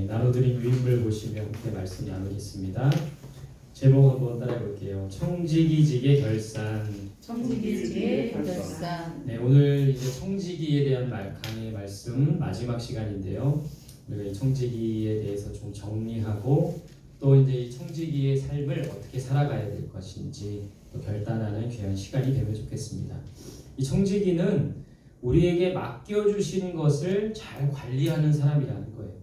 나눠드린 유인물 보시면 함께 말씀 나누겠습니다. 제목 한번 따라해 볼게요. 청지기직의 결산. 청지기직의 결산. 네, 오늘 이제 청지기에 대한 강의 말씀 마지막 시간인데요. 우리가 이 청지기에 대해서 좀 정리하고 또 이제 이 청지기의 삶을 어떻게 살아가야 될 것인지 또 결단하는 귀한 시간이 되면 좋겠습니다. 이 청지기는 우리에게 맡겨주신 것을 잘 관리하는 사람이라는 거예요.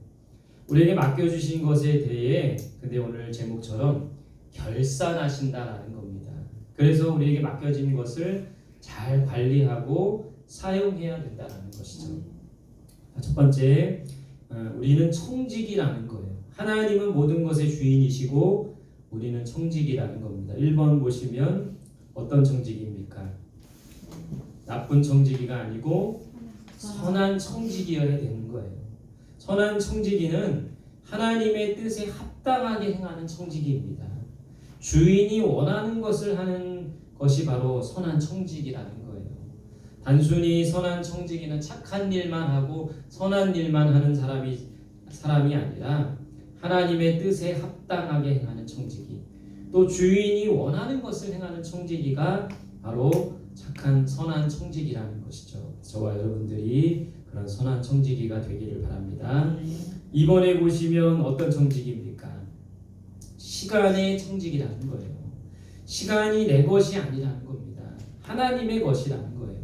우리에게 맡겨주신 것에 대해 근데 오늘 제목처럼 결산하신다라는 겁니다. 그래서 우리에게 맡겨진 것을 잘 관리하고 사용해야 된다는 것이죠. 첫 번째, 우리는 청지기라는 거예요. 하나님은 모든 것의 주인이시고 우리는 청지기라는 겁니다. 1번 보시면 어떤 청지기입니까? 나쁜 청지기가 아니고 선한 청지기여야 되는 거예요. 선한 청지기는 하나님의 뜻에 합당하게 행하는 청지기입니다. 주인이 원하는 것을 하는 것이 바로 선한 청지기라는 거예요. 단순히 선한 청지기는 착한 일만 하고 선한 일만 하는 사람이 아니라 하나님의 뜻에 합당하게 행하는 청지기, 또 주인이 원하는 것을 행하는 청지기가 바로 착한 선한 청지기라는 것이죠. 저와 여러분들이 그런 선한 청지기가 되기를 바랍니다. 이번에 보시면 어떤 청지기입니까? 시간의 청지기라는 거예요. 시간이 내 것이 아니라는 겁니다. 하나님의 것이라는 거예요.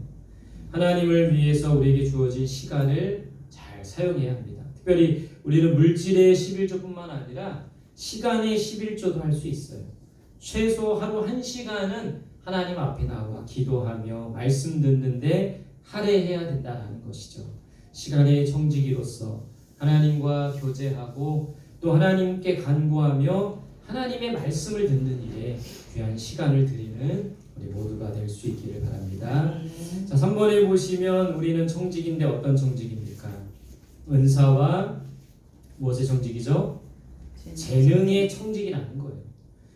하나님을 위해서 우리에게 주어진 시간을 잘 사용해야 합니다. 특별히 우리는 물질의 11조뿐만 아니라 시간의 11조도 할 수 있어요. 최소 하루 1시간은 하나님 앞에 나와 기도하며 말씀 듣는데 할애해야 된다는 것이죠. 시간의 청지기로서 하나님과 교제하고 또 하나님께 간구하며 하나님의 말씀을 듣는 일에 귀한 시간을 드리는 우리 모두가 될 수 있기를 바랍니다. 자, 3번에 보시면 우리는 청지기인데 어떤 청지기입니까? 은사와 무엇의 청지기죠? 재능의 청지기라는 거예요.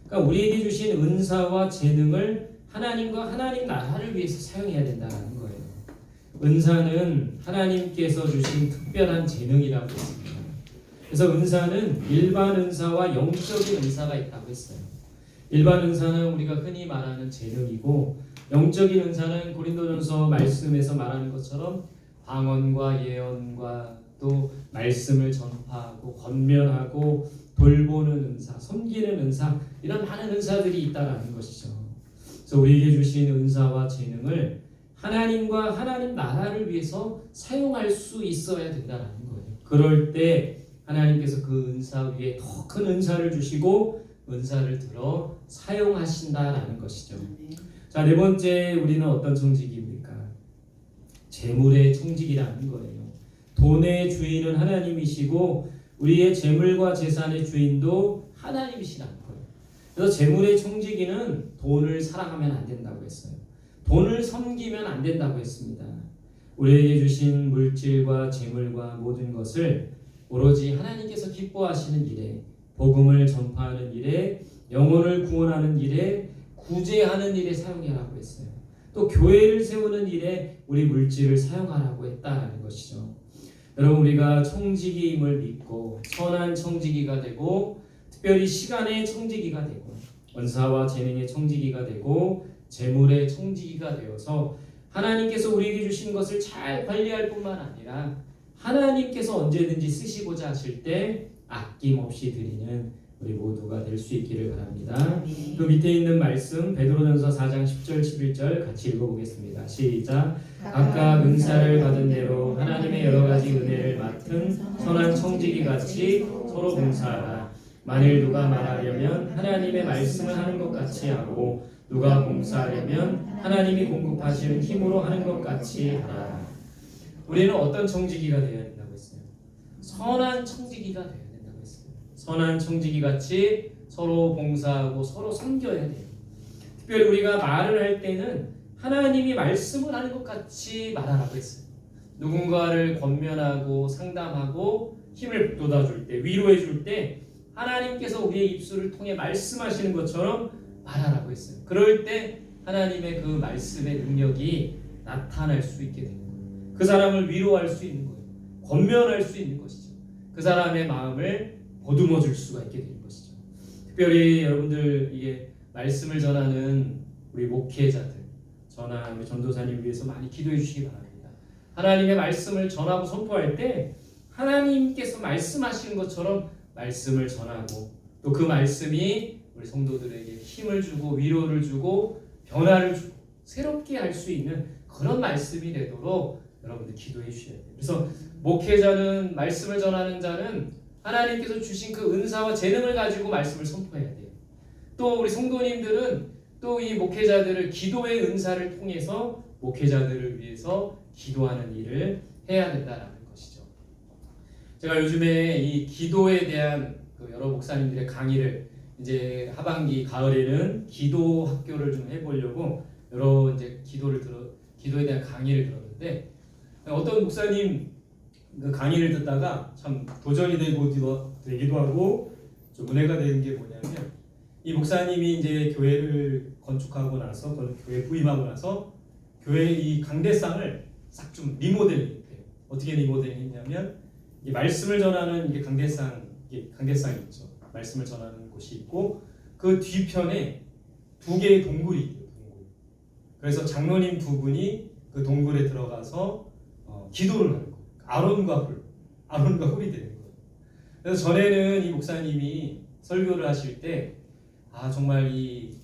그러니까 우리에게 주신 은사와 재능을 하나님과 하나님 나라를 위해서 사용해야 된다는 거예요. 은사는 하나님께서 주신 특별한 재능이라고 했습니다. 그래서 은사는 일반 은사와 영적인 은사가 있다고 했어요. 일반 은사는 우리가 흔히 말하는 재능이고, 영적인 은사는 고린도전서 말씀에서 말하는 것처럼 방언과 예언과 또 말씀을 전파하고 권면하고 돌보는 은사, 섬기는 은사, 이런 많은 은사들이 있다라는 것이죠. 그래서 우리에게 주신 은사와 재능을 하나님과 하나님 나라를 위해서 사용할 수 있어야 된다는 거예요. 그럴 때 하나님께서 그 은사 위에 더 큰 은사를 주시고 은사를 들어 사용하신다라는 것이죠. 자, 네 번째, 우리는 어떤 청지기입니까? 재물의 청지기라는 거예요. 돈의 주인은 하나님이시고 우리의 재물과 재산의 주인도 하나님이시라는 거예요. 그래서 재물의 청지기는 돈을 사랑하면 안 된다고 했어요. 돈을 섬기면 안 된다고 했습니다. 우리에게 주신 물질과 재물과 모든 것을 오로지 하나님께서 기뻐하시는 일에, 복음을 전파하는 일에, 영혼을 구원하는 일에, 구제하는 일에 사용하라고 했어요. 또 교회를 세우는 일에 우리 물질을 사용하라고 했다라는 것이죠. 여러분, 우리가 청지기임을 믿고 선한 청지기가 되고 특별히 시간의 청지기가 되고 은사와 재능의 청지기가 되고 재물의 청지기가 되어서 하나님께서 우리에게 주신 것을 잘 관리할 뿐만 아니라 하나님께서 언제든지 쓰시고자 하실 때 아낌없이 드리는 우리 모두가 될 수 있기를 바랍니다. 그 밑에 있는 말씀 베드로전서 4장 10절 11절 같이 읽어보겠습니다. 시작. 각각 은사를 받은 대로 하나님의 여러 가지 은혜를 맡은 선한 청지기 같이 서로 봉사하라. 만일 누가 말하려면 하나님의 말씀을 하는 것 같이 하고 누가 봉사하려면 하나님이 공급하시는 힘으로 하는 것 같이 하라. 우리는 어떤 청지기가 되어야 된다고 했어요? 선한 청지기가 되어야 된다고 했어요. 선한 청지기 같이 서로 봉사하고 서로 섬겨야 돼요. 특별히 우리가 말을 할 때는 하나님이 말씀을 하는 것 같이 말하라고 했어요. 누군가를 권면하고 상담하고 힘을 북돋아줄 때, 위로해줄 때 하나님께서 우리의 입술을 통해 말씀하시는 것처럼 말하라고 했어요. 그럴 때 하나님의 그 말씀의 능력이 나타날 수 있게 되는 거예요. 그 사람을 위로할 수 있는 거예요. 권면할 수 있는 것이죠. 그 사람의 마음을 보듬어 줄 수가 있게 되는 것이죠. 특별히 여러분들 이게 말씀을 전하는 우리 목회자들, 저나 우리 전도사님 위해서 많이 기도해 주시기 바랍니다. 하나님의 말씀을 전하고 선포할 때 하나님께서 말씀하시는 것처럼 말씀을 전하고 또 그 말씀이 우리 성도들에게 힘을 주고 위로를 주고 변화를 주고 새롭게 할 수 있는 그런 말씀이 되도록 여러분들 기도해 주셔야 돼요. 그래서 목회자는 말씀을 전하는 자는 하나님께서 주신 그 은사와 재능을 가지고 말씀을 선포해야 돼요. 또 우리 성도님들은 또 이 목회자들을 기도의 은사를 통해서 목회자들을 위해서 기도하는 일을 해야 된다라는 것이죠. 제가 요즘에 이 기도에 대한 그 여러 목사님들의 강의를 이제 하반기 가을에는 기도 학교를 좀 해보려고 여러 이제 기도에 대한 강의를 들었는데 어떤 목사님 그 강의를 듣다가 참 도전이 되기도 하고 좀 은혜가 되는 게 뭐냐면 이 목사님이 이제 교회를 건축하고 나서 교회 부임하고 나서 교회 이 강대상을 싹 좀 리모델링해요. 어떻게 리모델링했냐면 이 말씀을 전하는 이게 강대상이 있죠. 말씀을 전하는 곳이 있고 그 뒤편에 두 개의 동굴이 있대요. 그래서 장로님 두 분이 그 동굴에 들어가서 기도를 하는 거예요. 아론과 홀이 되는 거예요. 그래서 전에는 이 목사님이 설교를 하실 때 정말 이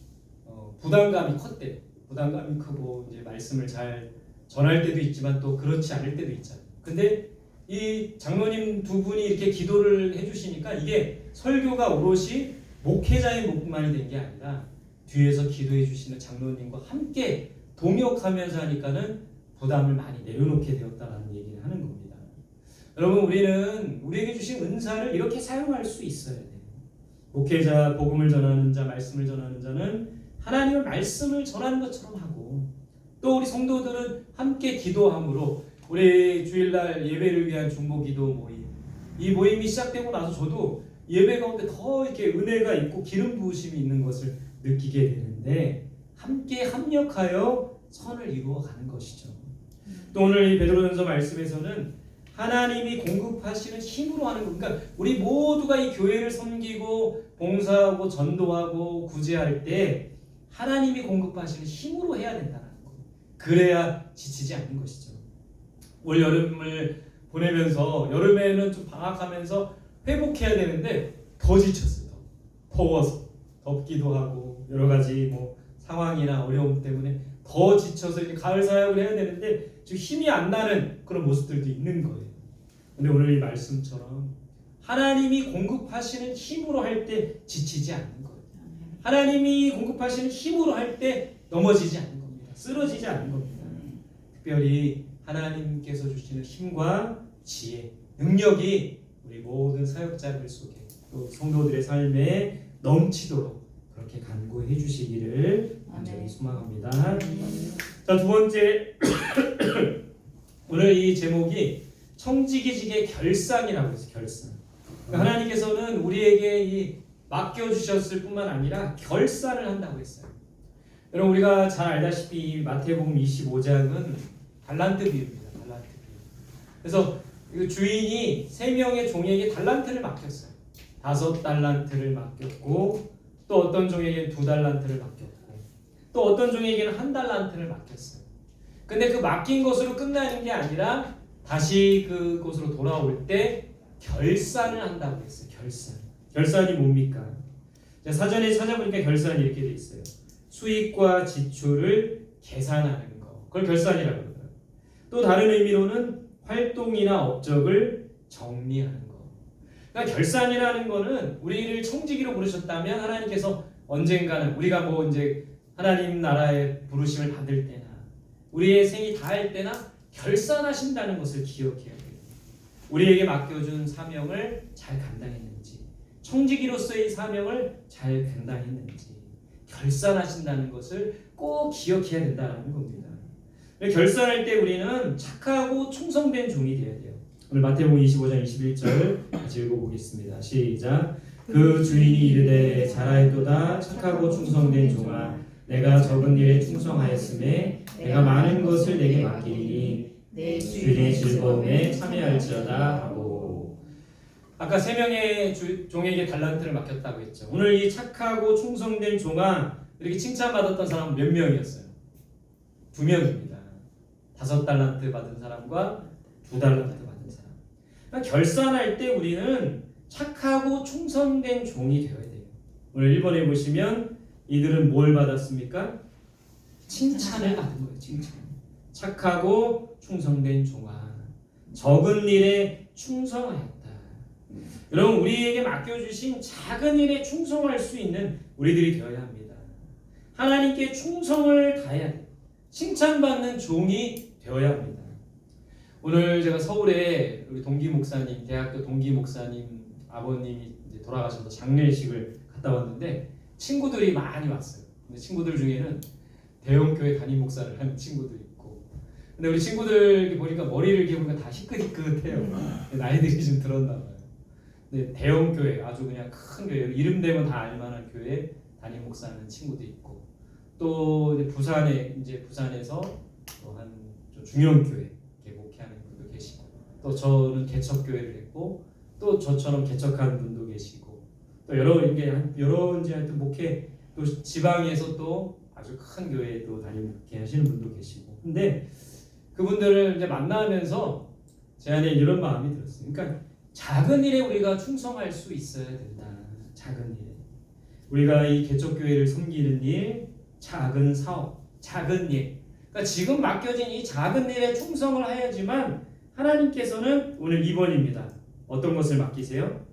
부담감이 컸대요. 부담감이 크고 이제 말씀을 잘 전할 때도 있지만 또 그렇지 않을 때도 있잖아요. 근데 이 장로님 두 분이 이렇게 기도를 해주시니까 이게 설교가 오롯이 목회자의 목만이 된 게 아니라 뒤에서 기도해 주시는 장로님과 함께 동역하면서 하니까는 부담을 많이 내려놓게 되었다는 얘기를 하는 겁니다. 여러분 우리는 우리에게 주신 은사를 이렇게 사용할 수 있어야 돼요. 목회자, 복음을 전하는 자, 말씀을 전하는 자는 하나님의 말씀을 전하는 것처럼 하고 또 우리 성도들은 함께 기도함으로 우리 주일날 예배를 위한 중보기도 모임 이 모임이 시작되고 나서 저도 예배 가운데 더 이렇게 은혜가 있고 기름 부으심이 있는 것을 느끼게 되는데 함께 합력하여 선을 이루어가는 것이죠. 또 오늘 이 베드로전서 말씀에서는 하나님이 공급하시는 힘으로 하는 것, 그러니까 우리 모두가 이 교회를 섬기고 봉사하고 전도하고 구제할 때 하나님이 공급하시는 힘으로 해야 된다는 거. 그래야 지치지 않는 것이죠. 올 여름을 보내면서 여름에는 좀 방학하면서 회복해야 되는데 더 지쳤어요. 더워서 덥기도 하고 여러 가지 상황이나 어려움 때문에 더 지쳐서 이제 가을 사역을 해야 되는데 지금 힘이 안 나는 그런 모습들도 있는 거예요. 근데 오늘 이 말씀처럼 하나님이 공급하시는 힘으로 할 때 지치지 않는 거예요. 하나님이 공급하시는 힘으로 할 때 넘어지지 않는 겁니다. 쓰러지지 않는 겁니다. 특별히 하나님께서 주시는 힘과 지혜, 능력이 우리 모든 사역자들 속에 또 성도들의 삶에 넘치도록 그렇게 간구해 주시기를 간절히 소망합니다. 자, 두 번째 오늘 이 제목이 청지기직의 결산이라고 해서 결산. 그러니까 하나님께서는 우리에게 이 맡겨주셨을 뿐만 아니라 결산을 한다고 했어요. 여러분 우리가 잘 알다시피 마태복음 25장은 달란트 비유입니다. 달란트 비유. 그래서 주인이 3명의 종에게 달란트를 맡겼어요. 5달란트를 맡겼고 또 어떤 종에게 2달란트를 맡겼고 또 어떤 종에게는 1달란트를 맡겼어요. 근데 그 맡긴 것으로 끝나는 게 아니라 다시 그곳으로 돌아올 때 결산을 한다고 했어요. 결산이 뭡니까? 사전에 찾아보니까 결산이 이렇게 돼 있어요. 수익과 지출을 계산하는 거. 그걸 결산이라고 그러더라고요. 또 다른 의미로는 활동이나 업적을 정리하는 거. 그러니까 결산이라는 거는 우리를 청지기로 부르셨다면 하나님께서 언젠가는 우리가 이제 하나님 나라의 부르심을 받을 때나 우리의 생이 다할 때나 결산하신다는 것을 기억해야 돼요. 우리에게 맡겨준 사명을 잘 감당했는지, 청지기로서의 사명을 잘 감당했는지 결산하신다는 것을 꼭 기억해야 된다는 겁니다. 결산할 때 우리는 착하고 충성된 종이 되어야 돼요. 오늘 마태복음 25장 21절 같이 읽어보겠습니다. 시작. 그 주인이 이르되 잘하였도다 착하고 충성된 종아 내가 적은 일에 충성하였음에 내가 많은 것을 내게 맡기리니 내 주인의 즐거움에 참여할지어다 하고. 아까 3명의 종에게 달란트를 맡겼다고 했죠. 오늘 이 착하고 충성된 종아 이렇게 칭찬받았던 사람은 몇 명이었어요? 2명입니다. 5달란트 받은 사람과 2달란트 받은 사람. 그러니까 결산할 때 우리는 착하고 충성된 종이 되어야 돼요. 오늘 1번에 보시면 이들은 뭘 받았습니까? 칭찬을 받은 거예요. 칭찬. 착하고 충성된 종아, 적은 일에 충성하였다. 여러분, 우리에게 맡겨주신 작은 일에 충성할 수 있는 우리들이 되어야 합니다. 하나님께 충성을 다해야 돼요. 칭찬받는 종이 되어야 합니다. 오늘 제가 서울에 우리 동기 목사님, 대학교 동기 목사님 아버님이 이제 돌아가셔서 장례식을 갔다 왔는데 친구들이 많이 왔어요. 근데 친구들 중에는 대형교회 담임 목사를 하는 친구도 있고, 근데 우리 친구들 보니까 머리를 이렇게 보니까 다 희끗희끗해요. 나이들이 좀 들었나 봐요. 근데 대형교회, 아주 그냥 큰 교회, 이름 대면 다 알만한 교회 담임 목사하는 친구도 있고, 또 이제 부산에서 또 한 중형 교회 목회하는 분도 계시고, 또 저는 개척교회를 했고, 또 저처럼 개척하는 분도 계시고, 또 여러 이제 하여튼 목회, 또 지방에서 또 아주 큰 교회에 또 목회하시는 분도 계시고. 근데 그분들을 이제 만나면서 제 안에 이런 마음이 들었어요. 그러니까 작은 일에 우리가 충성할 수 있어야 된다. 작은 일에 우리가 이 개척교회를 섬기는 일, 작은 사업, 작은 일. 그러니까 지금 맡겨진 이 작은 일에 충성을 해야지만 하나님께서는 오늘 2번입니다. 어떤 것을 맡기세요?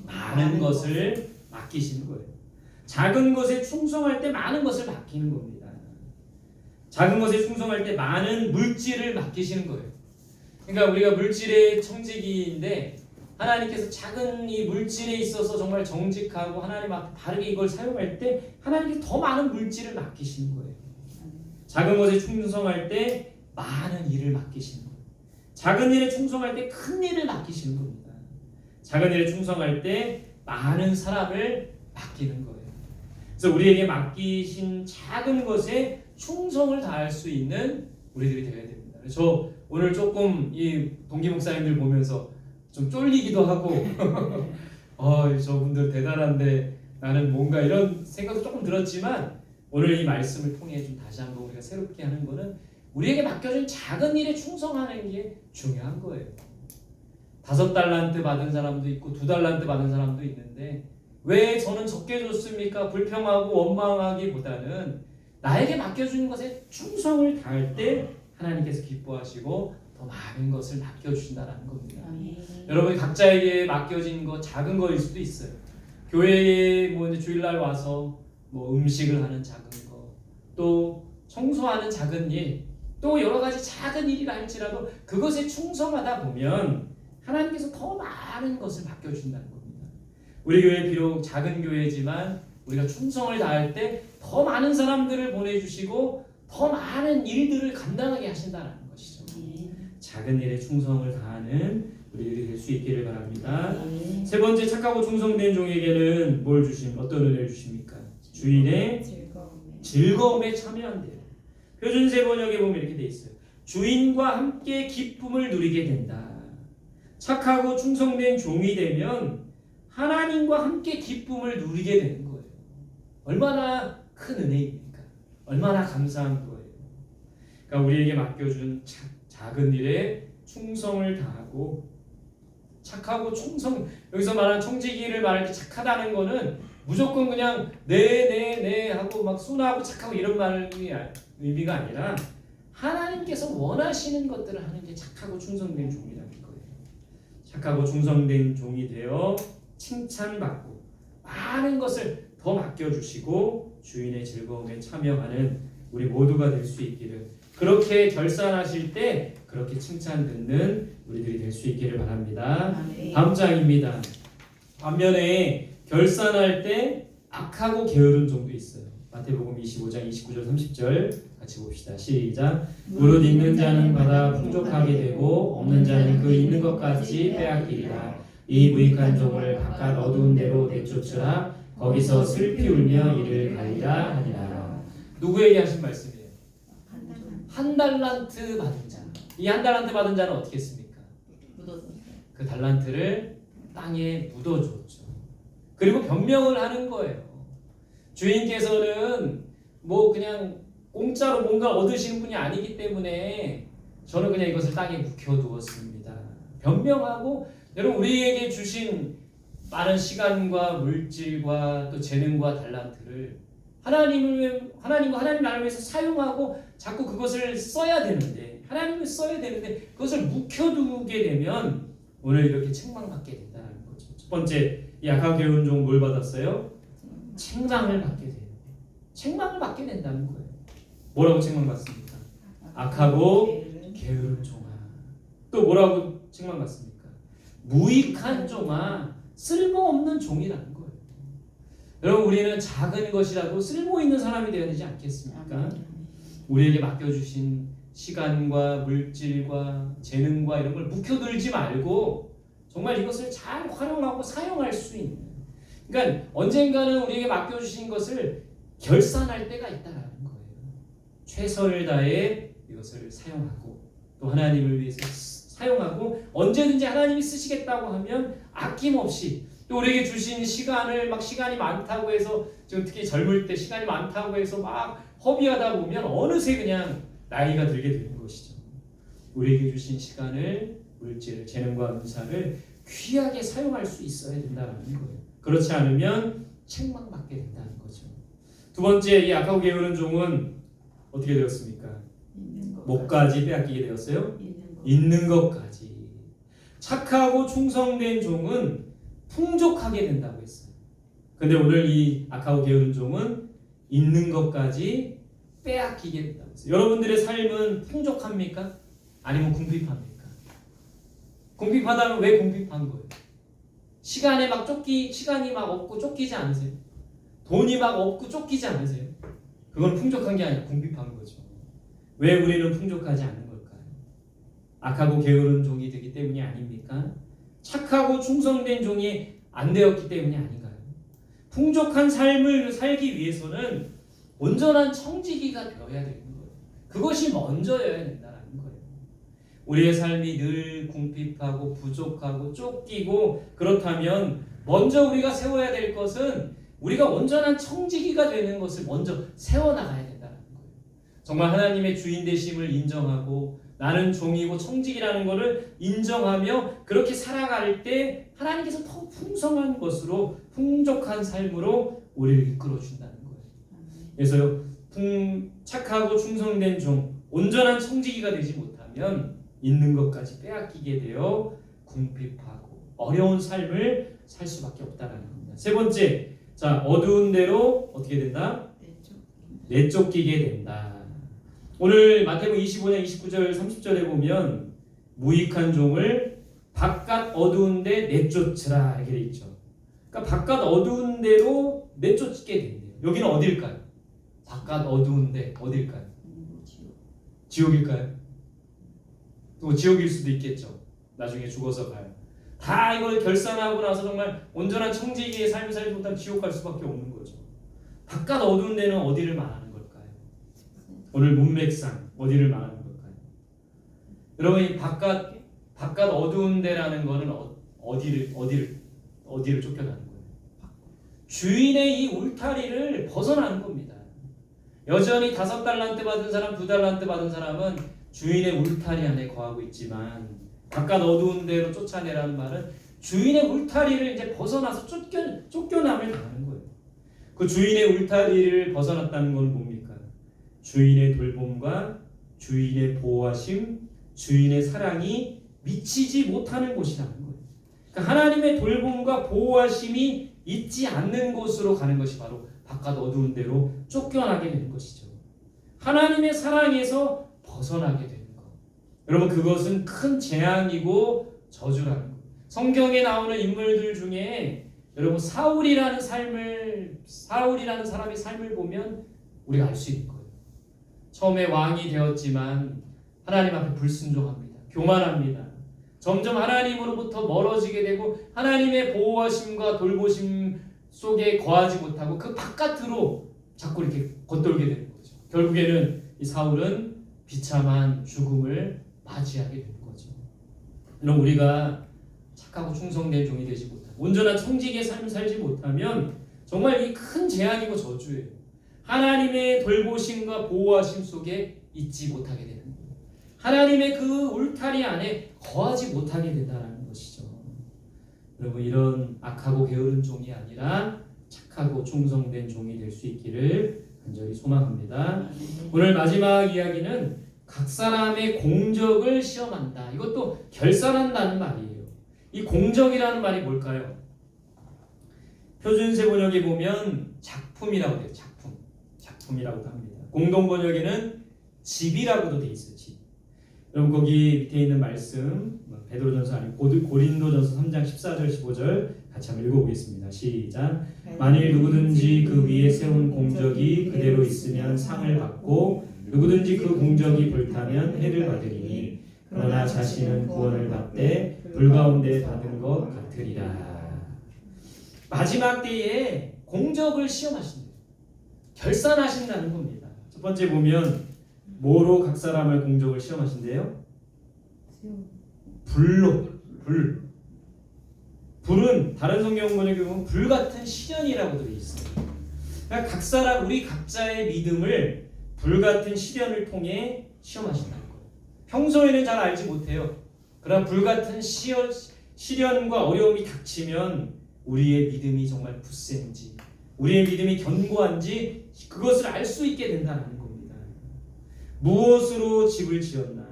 많은 것을 맡기시는 거예요. 작은 것에 충성할 때 많은 것을 맡기는 겁니다. 작은 것에 충성할 때 많은 물질을 맡기시는 거예요. 그러니까 우리가 물질의 청지기인데 하나님께서 작은 이 물질에 있어서 정말 정직하고 하나님 앞에 바르게 이걸 사용할 때 하나님께서 더 많은 물질을 맡기시는 거예요. 작은 것에 충성할 때 많은 일을 맡기시는 거예요. 작은 일에 충성할 때 큰 일을 맡기시는 겁니다. 작은 일에 충성할 때 많은 사람을 맡기는 거예요. 그래서 우리에게 맡기신 작은 것에 충성을 다할 수 있는 우리들이 되어야 됩니다. 저 오늘 조금 이 동기 목사님들 보면서 좀 쫄리기도 하고 저분들 대단한데 나는 뭔가 이런 생각도 조금 들었지만, 오늘 이 말씀을 통해 좀 다시 한번 우리가 새롭게 하는 거는 우리에게 맡겨진 작은 일에 충성하는 게 중요한 거예요. 5달란트 받은 사람도 있고 2달란트 받은 사람도 있는데 왜 저는 적게 줬습니까? 불평하고 원망하기보다는 나에게 맡겨주는 것에 충성을 다할 때 하나님께서 기뻐하시고 더 많은 것을 맡겨주신다는 겁니다. 여러분, 각자에게 맡겨진 것 작은 거일 수도 있어요. 교회에 이제 주일날 와서 음식을 하는 작은 거, 또 청소하는 작은 일, 또 여러 가지 작은 일이라 할지라도 그것에 충성하다 보면 하나님께서 더 많은 것을 맡겨주신다는 겁니다. 우리 교회 비록 작은 교회지만 우리가 충성을 다할 때 더 많은 사람들을 보내주시고 더 많은 일들을 감당하게 하신다는 것이죠. 작은 일에 충성을 다하는 우리들이 될 수 있기를 바랍니다. 세 번째, 착하고 충성된 종에게는 뭘 어떤 은혜를 주십니까? 주인의 즐거움에 참여한대요. 표준세 번역에 보면 이렇게 돼 있어요. 주인과 함께 기쁨을 누리게 된다. 착하고 충성된 종이 되면 하나님과 함께 기쁨을 누리게 되는 거예요. 얼마나 큰 은혜입니까? 얼마나 감사한 거예요. 그러니까 우리에게 맡겨준 작은 일에 충성을 다하고 착하고 충성, 여기서 말하는 청지기를 말할 때 착하다는 거는 무조건 그냥 네 하고 막 순하고 착하고 이런 말의 의미가 아니라 하나님께서 원하시는 것들을 하는 게 착하고 충성된 종이라는 거예요. 착하고 충성된 종이 되어 칭찬받고 많은 것을 더 맡겨주시고 주인의 즐거움에 참여하는 우리 모두가 될 수 있기를, 그렇게 결산하실 때 그렇게 칭찬 듣는 우리들이 될 수 있기를 바랍니다. 다음 장입니다. 반면에 결산할 때 악하고 게으른 종도 있어요. 마태복음 25장 29절 30절 같이 봅시다. 시작. 무릇 있는 자는 받아 풍족하게 되고 없는 자는 그 있는 것 같이 빼앗기리라. 이 무익한 종을 바깥 어두운 데로 내쫓으라. 거기서 슬피 울며 이를 가리라 하니라. 누구에게 하신 말씀이에요? 한 달란트 받은 자. 이 한 달란트 받은 자는 어떻게 했습니까? 그 달란트를 땅에 묻어줬죠. 그리고 변명을 하는 거예요. 주인께서는 뭐 그냥 공짜로 뭔가 얻으시는 분이 아니기 때문에 저는 그냥 이것을 땅에 묵혀두었습니다. 변명하고 여러분 우리에게 주신 많은 시간과 물질과 또 재능과 달란트를 하나님과 하나님 나라를 위해서 사용하고 자꾸 그것을 써야 되는데 하나님을 써야 되는데 그것을 묵혀두게 되면 오늘 이렇게 책망받게 된다는 거죠. 첫 번째 이 악하고 게으른 종은 뭘 받았어요? 책망을 받게 돼요. 책망을 받게 된다는 거예요. 뭐라고 책망받습니까? 악하고 게으른 종아. 또 뭐라고 책망받습니까? 무익한 종아, 쓸모없는 종이라는 거예요. 여러분 우리는 작은 것이라도 쓸모 있는 사람이 되어야 되지 않겠습니까? 우리에게 맡겨주신 시간과 물질과 재능과 이런 걸 묵혀두지 말고 정말 이것을 잘 활용하고 사용할 수 있는, 그러니까 언젠가는 우리에게 맡겨주신 것을 결산할 때가 있다는 거예요. 최선을 다해 이것을 사용하고 또 하나님을 위해서 사용하고 언제든지 하나님이 쓰시겠다고 하면 아낌없이 또 우리에게 주신 시간을 막 시간이 많다고 해서 지금 특히 젊을 때 시간이 많다고 해서 막 허비하다 보면 어느새 그냥 나이가 들게 되는 것이죠. 우리에게 주신 시간을, 물질을, 재능과 은사를 귀하게 사용할 수 있어야 된다는 거예요. 그렇지 않으면 책망받게 된다는 거죠. 두 번째, 이 악하고 게으른 종은 어떻게 되었습니까? 뭐까지 빼앗기게 되었어요? 있는 것까지. 착하고 충성된 종은 풍족하게 된다고 했어요. 근데 오늘 이 악하고 게으른 종은 있는 것까지 빼앗기게 된다고 했어요. 여러분들의 삶은 풍족합니까? 아니면 궁핍합니까? 궁핍하다면 왜 궁핍한 거예요? 시간이 막 없고 쫓기지 않으세요? 돈이 막 없고 쫓기지 않으세요? 그건 풍족한 게 아니라 궁핍한 거죠. 왜 우리는 풍족하지 않는 걸까요? 악하고 게으른 종이 되기 때문이 아닙니까? 착하고 충성된 종이 안 되었기 때문이 아닌가요? 풍족한 삶을 살기 위해서는 온전한 청지기가 되어야 되는 거예요. 그것이 먼저여야 된다는 거예요. 우리의 삶이 늘 궁핍하고 부족하고 쫓기고 그렇다면 먼저 우리가 세워야 될 것은 우리가 온전한 청지기가 되는 것을 먼저 세워나가야 된다는 거예요. 정말 하나님의 주인 되심을 인정하고 나는 종이고 청지기라는 것을 인정하며 그렇게 살아갈 때 하나님께서 더 풍성한 것으로 풍족한 삶으로 우리를 이끌어 준다는 거예요. 그래서 착하고 충성된 종, 온전한 청지기가 되지 못하면 있는 것까지 빼앗기게 되어 궁핍하고 어려운 삶을 살 수밖에 없다는 겁니다. 세 번째, 자 어두운 데로 어떻게 된다? 내쫓기게 된다. 오늘 마태복음 25장 29절 30절에 보면 무익한 종을 바깥 어두운 데 내쫓으라 이렇게 돼 있죠. 그러니까 바깥 어두운 데로 내쫓게 된대요. 여기는 어딜까요? 바깥 어두운 데 어딜까요? 지옥일까요? 또 지옥일 수도 있겠죠. 나중에 죽어서 가요. 다 이걸 결산하고 나서 정말 온전한 청지기의 삶을 살지 못하면 지옥 갈 수밖에 없는 거죠. 바깥 어두운 데는 어디를 말하는 걸까요? 오늘 문맥상 어디를 말하는 걸까요? 여러분 이 바깥 어두운 데라는 거는 어디를 쫓겨나는 거예요? 주인의 이 울타리를 벗어나는 겁니다. 여전히 5달란트 받은 사람, 2달란트 받은 사람은 주인의 울타리 안에 거하고 있지만 바깥 어두운 데로 쫓아내라는 말은 주인의 울타리를 이제 벗어나서 쫓겨남을 당하는 거예요. 그 주인의 울타리를 벗어났다는 건 뭡니까? 주인의 돌봄과 주인의 보호하심, 주인의 사랑이 미치지 못하는 곳이라는 거예요. 그러니까 하나님의 돌봄과 보호하심이 있지 않는 곳으로 가는 것이 바로 바깥 어두운 데로 쫓겨나게 되는 것이죠. 하나님의 사랑에서 벗어나게 되는 것. 여러분 그것은 큰 재앙이고 저주라는 것. 성경에 나오는 인물들 중에 여러분 사울이라는 사람의 삶을 보면 우리가 알 수 있는 거예요. 처음에 왕이 되었지만 하나님 앞에 불순종합니다. 교만합니다. 점점 하나님으로부터 멀어지게 되고 하나님의 보호하심과 돌보심 속에 거하지 못하고 그 바깥으로 자꾸 이렇게 겉돌게 되는 거죠. 결국에는 이 사울은 비참한 죽음을 맞이하게 되는 거죠. 그럼 우리가 착하고 충성된 종이 되지 못하면, 온전한 청지기의 삶을 살지 못하면 정말 이 큰 재앙이고 저주예요. 하나님의 돌보심과 보호하심 속에 있지 못하게 되는 거예요. 하나님의 그 울타리 안에 거하지 못하게 된다는 것이죠. 여러분, 이런 악하고 게으른 종이 아니라 착하고 충성된 종이 될 수 있기를 간절히 소망합니다. 오늘 마지막 이야기는 각 사람의 공적을 시험한다. 이것도 결산한다는 말이에요. 이 공적이라는 말이 뭘까요? 표준세 번역에 보면 작품이라고 돼요. 작품이라고도 합니다. 공동 번역에는 집이라고도 돼 있어요. 집. 여러분, 거기 밑에 있는 말씀 베드로전서 아니고 고린도전서 3장 14절 15절 같이 한번 읽어보겠습니다. 시작. 만일 누구든지 그 위에 세운 공적이 그대로 있으면 상을 받고 누구든지 그 공적이 불타면 해를 받으리니 그러나 자신은 구원을 받되 불가운데 받은 것 같으리라. 마지막 때에 공적을 시험하신대요. 결산하신다는 겁니다. 첫 번째 보면 뭐로 각 사람의 공적을 시험하신대요? 불로. 불은 다른 성경 번역에 보면 불같은 시련이라고 되어 있어요. 그러니까 각 사람, 우리 각자의 믿음을 불같은 시련을 통해 시험하신다는 거예요. 평소에는 잘 알지 못해요. 그러나 불같은 시련과 어려움이 닥치면 우리의 믿음이 정말 굳센지, 우리의 믿음이 견고한지 그것을 알 수 있게 된다는 겁니다. 무엇으로 집을 지었나?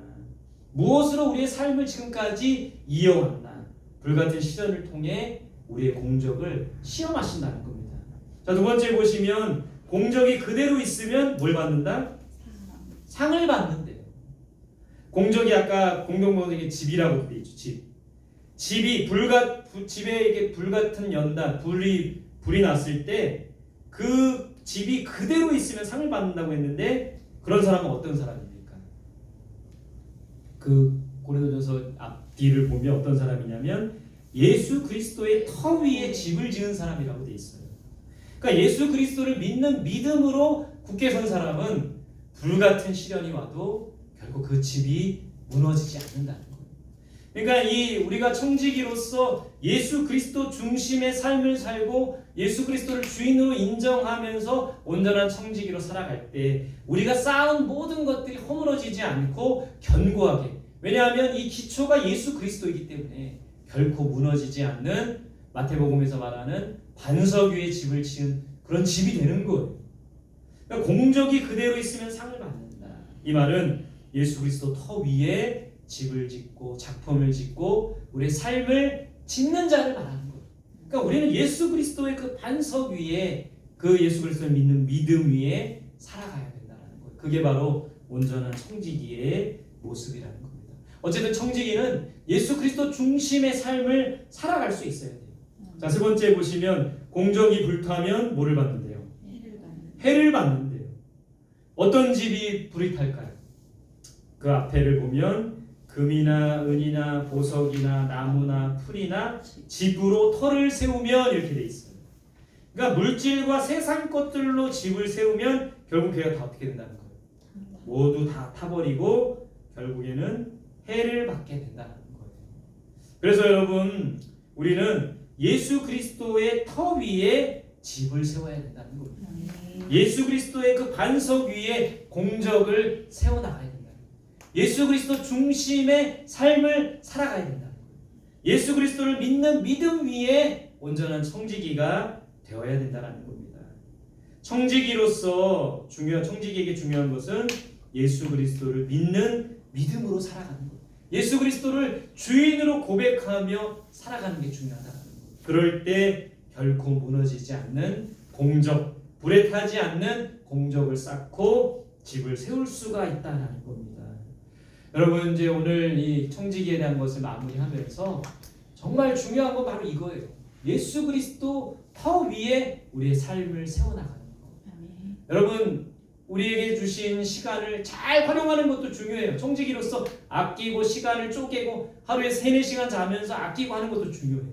무엇으로 우리의 삶을 지금까지 이어왔나? 불같은 시련을 통해 우리의 공적을 시험하신다는 겁니다. 자, 두 번째 보시면 공적이 그대로 있으면 뭘 받는다? 상을 받는데요. 공적이 아까 공동번역에 집이라고 되어 있죠. 집이 집에 이게 불같은 연단, 불이 났을 때 그 집이 그대로 있으면 상을 받는다고 했는데, 그런 사람은 어떤 사람입니까? 그 고린도전서 앞뒤를 보면 어떤 사람이냐면 예수 그리스도의 터 위에 집을 지은 사람이라고 돼 있어요. 그러니까 예수 그리스도를 믿는 믿음으로 굳게 선 사람은 불같은 시련이 와도 결국 그 집이 무너지지 않는다는 거예요. 그러니까 우리가 청지기로서 예수 그리스도 중심의 삶을 살고 예수 그리스도를 주인으로 인정하면서 온전한 청지기로 살아갈 때 우리가 쌓은 모든 것들이 허물어지지 않고 견고하게, 왜냐하면 이 기초가 예수 그리스도이기 때문에 결코 무너지지 않는, 마태복음에서 말하는 반석 위에 집을 지은 그런 집이 되는 거예요. 그러니까 공적이 그대로 있으면 상을 받는다. 이 말은 예수 그리스도 터 위에 집을 짓고 작품을 짓고 우리의 삶을 짓는 자를 말하는 거예요. 그러니까 우리는 예수 그리스도의 그 반석 위에, 그 예수 그리스도를 믿는 믿음 위에 살아가야 된다는 거예요. 그게 바로 온전한 청지기의 모습이라는 겁니다. 어쨌든 청지기는 예수 그리스도 중심의 삶을 살아갈 수 있어야 돼요. 자, 세 번째 보시면 공적이 불타면 뭐를 받는데요? 해를 받는데요. 어떤 집이 불이 탈까요? 그 앞에를 보면 금이나 은이나 보석이나 나무나 풀이나 집으로 터를 세우면 이렇게 돼 있어요. 그러니까 물질과 세상 것들로 집을 세우면 결국 걔가 다 어떻게 된다는 거예요? 모두 다 타버리고 결국에는 해를 받게 된다는 거예요. 그래서 여러분, 우리는 예수 그리스도의 터 위에 집을 세워야 된다는 겁니다. 예수 그리스도의 그 반석 위에 공적을 세워나가야 된다. 예수 그리스도 중심의 삶을 살아가야 된다. 예수 그리스도를 믿는 믿음 위에 온전한 청지기가 되어야 된다는 겁니다. 청지기로서 청지기에게 중요한 것은 예수 그리스도를 믿는 믿음으로 살아가는 것. 예수 그리스도를 주인으로 고백하며 살아가는 게 중요하다는 것. 그럴 때 결코 무너지지 않는 공적, 불에 타지 않는 공적을 쌓고 집을 세울 수가 있다는 겁니다. 여러분, 이제 오늘 이 청지기에 대한 것을 마무리하면서 정말 중요한 건 바로 이거예요. 예수 그리스도 터 위에 우리의 삶을 세워나가는 거. 여러분, 우리에게 주신 시간을 잘 활용하는 것도 중요해요. 청지기로서 아끼고 시간을 쪼개고 하루에 3-4시간 자면서 아끼고 하는 것도 중요해요.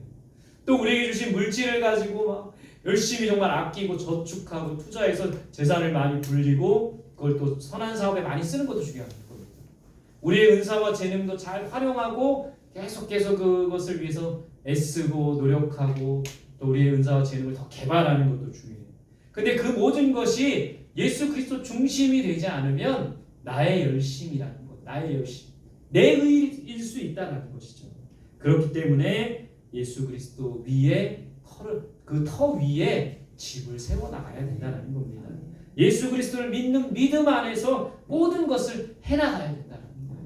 또 우리에게 주신 물질을 가지고 막 열심히 정말 아끼고 저축하고 투자해서 재산을 많이 불리고 그걸 또 선한 사업에 많이 쓰는 것도 중요합니다. 우리의 은사와 재능도 잘 활용하고 계속 그것을 위해서 애쓰고 노력하고 또 우리의 은사와 재능을 더 개발하는 것도 중요해요. 근데 그 모든 것이 예수 그리스도 중심이 되지 않으면 나의 열심이라는 것, 나의 열심, 내 의일 수 있다는 것이죠. 그렇기 때문에 예수 그리스도 위에 그 터 위에 집을 세워 나가야 된다는 겁니다. 예수 그리스도를 믿는 믿음 안에서 모든 것을 해나가야 된다는 거예요.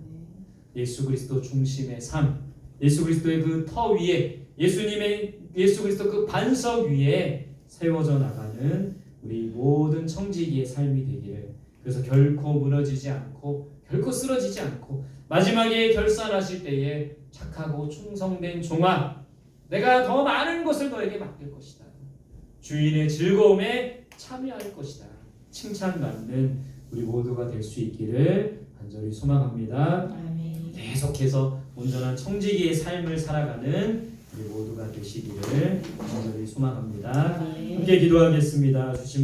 예수 그리스도 중심의 삶, 예수 그리스도의 그 터 위에 예수 그리스도 그 반석 위에 세워져 나가는 우리 모든 청지기의 삶이 되기를. 그래서 결코 무너지지 않고 결코 쓰러지지 않고 마지막에 결산하실 때에 착하고 충성된 종아, 내가 더 많은 것을 너에게 맡길 것이다. 주인의 즐거움에 참여할 것이다. 칭찬받는 우리 모두가 될 수 있기를 간절히 소망합니다. 아멘. 계속해서 온전한 청지기의 삶을 살아가는 우리 모두가 되시기를 간절히 소망합니다. 함께 기도하겠습니다. 주신